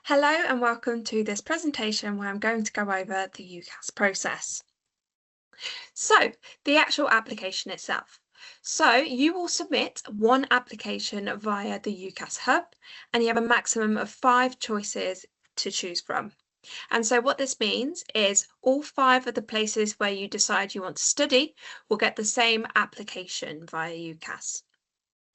Hello and welcome to this presentation where I'm going to go over the UCAS process. So, the actual application itself. So, you will submit one application via the UCAS Hub, and you have a maximum of 5 choices to choose from. And so, what this means is all 5 of the places where you decide you want to study will get the same application via UCAS.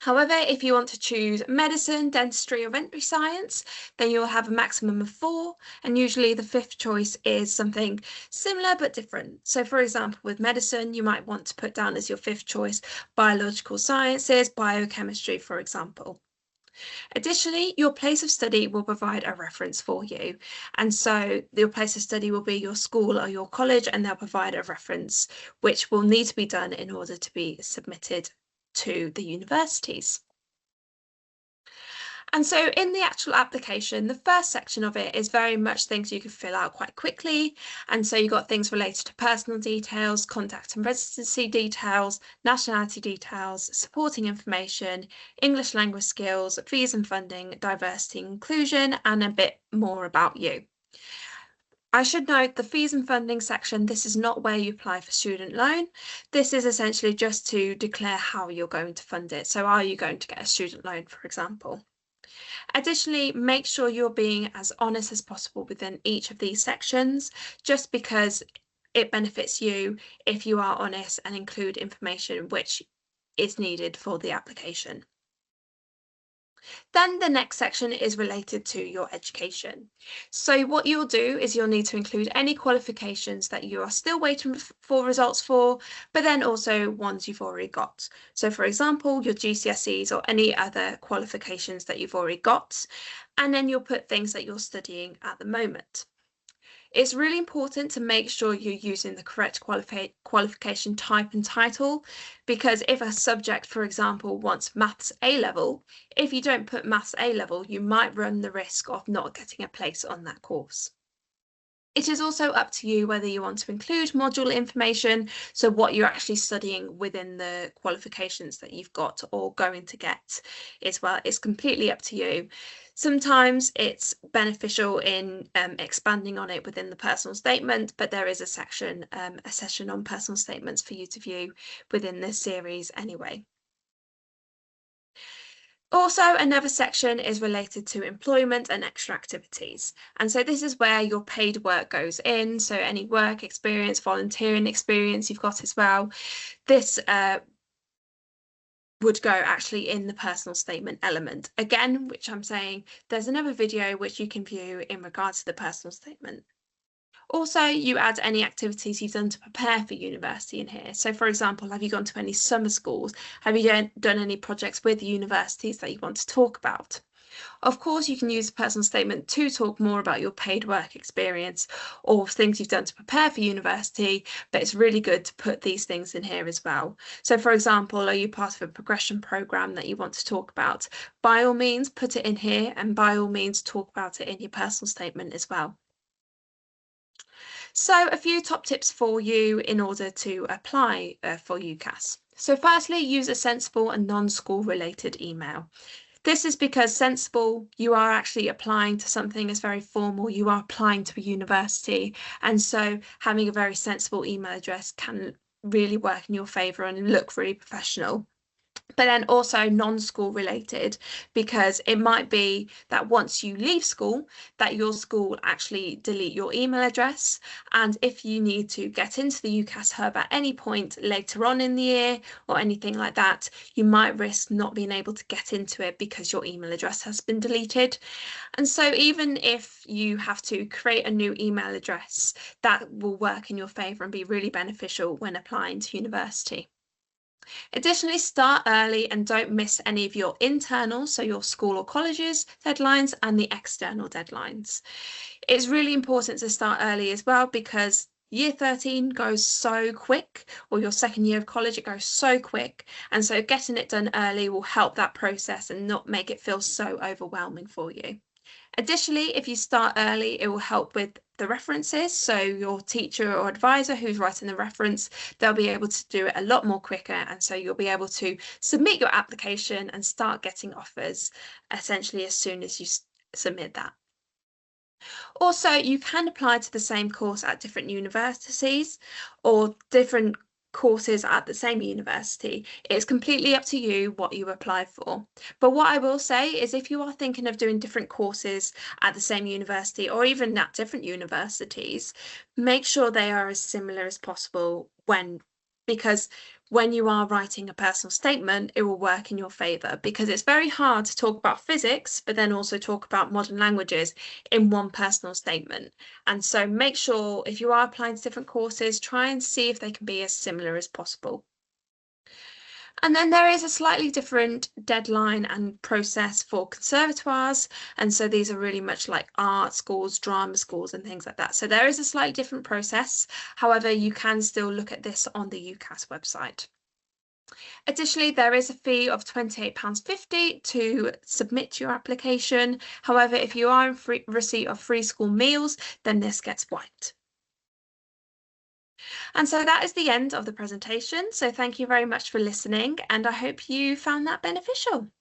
However, if you want to choose medicine, dentistry, or veterinary science, then you'll have a maximum of 4, and usually the 5th choice is something similar but different. So, for example, with medicine, you might want to put down as your 5th choice biological sciences, biochemistry, for example. Additionally, your place of study will provide a reference for you. And so your place of study will be your school or your college, and they'll provide a reference which will need to be done in order to be submitted to the universities. And so in the actual application, the first section of it is very much things you can fill out quite quickly. And so you've got things related to personal details, contact and residency details, nationality details, supporting information, English language skills, fees and funding, diversity and inclusion, and a bit more about you. I should note the fees and funding section, this is not where you apply for student loan. This is essentially just to declare how you're going to fund it. So are you going to get a student loan, for example? Additionally, make sure you're being as honest as possible within each of these sections, just because it benefits you if you are honest and include information which is needed for the application. Then the next section is related to your education. So what you'll do is you'll need to include any qualifications that you are still waiting for results for, but then also ones you've already got. So for example, your GCSEs or any other qualifications that you've already got, and then you'll put things that you're studying at the moment. It's really important to make sure you're using the correct qualification type and title, because if a subject, for example, wants Maths A level, if you don't put Maths A level, you might run the risk of not getting a place on that course. It is also up to you whether you want to include module information, so what you're actually studying within the qualifications that you've got or going to get as well. It's completely up to you. Sometimes it's beneficial in expanding on it within the personal statement, but there is a session on personal statements for you to view within this series anyway. Also, another section is related to employment and extra activities. And so this is where your paid work goes in. So any work experience, volunteering experience you've got as well. This would go actually in the personal statement element. Again, which I'm saying, there's another video which you can view in regards to the personal statement. Also, you add any activities you've done to prepare for university in here. So, for example, have you gone to any summer schools? Have you done any projects with universities that you want to talk about? Of course, you can use a personal statement to talk more about your paid work experience or things you've done to prepare for university, but it's really good to put these things in here as well. So, for example, are you part of a progression program that you want to talk about? By all means, put it in here, and by all means, talk about it in your personal statement as well. So a few top tips for you in order to apply for UCAS. So firstly, use a sensible and non-school related email. This is because sensible, you are actually applying to something that's very formal, you are applying to a university, and so having a very sensible email address can really work in your favour and look really professional. But then also non-school related, because it might be that once you leave school, that your school actually delete your email address. And if you need to get into the UCAS Hub at any point later on in the year or anything like that, you might risk not being able to get into it because your email address has been deleted. And so even if you have to create a new email address, that will work in your favour and be really beneficial when applying to university. Additionally, start early and don't miss any of your internal, so your school or colleges deadlines, and the external deadlines. It's really important to start early as well, because year 13 goes so quick, or your second year of college, it goes so quick. And so getting it done early will help that process and not make it feel so overwhelming for you. Additionally, if you start early, it will help with the references. So your teacher or advisor who's writing the reference, they'll be able to do it a lot more quicker. And so you'll be able to submit your application and start getting offers essentially as soon as you submit that. Also, you can apply to the same course at different universities or different courses at the same university. It's completely up to you what you apply for. But what I will say is if you are thinking of doing different courses at the same university or even at different universities, make sure they are as similar as possible because when you are writing a personal statement, it will work in your favor because it's very hard to talk about physics, but then also talk about modern languages in one personal statement. And so make sure if you are applying to different courses, try and see if they can be as similar as possible. And then there is a slightly different deadline and process for conservatoires. And so these are really much like art schools, drama schools, and things like that. So there is a slightly different process. However, you can still look at this on the UCAS website. Additionally, there is a fee of £28.50 to submit your application. However, if you are in receipt of free school meals, then this gets wiped. And so that is the end of the presentation. So thank you very much for listening, and I hope you found that beneficial.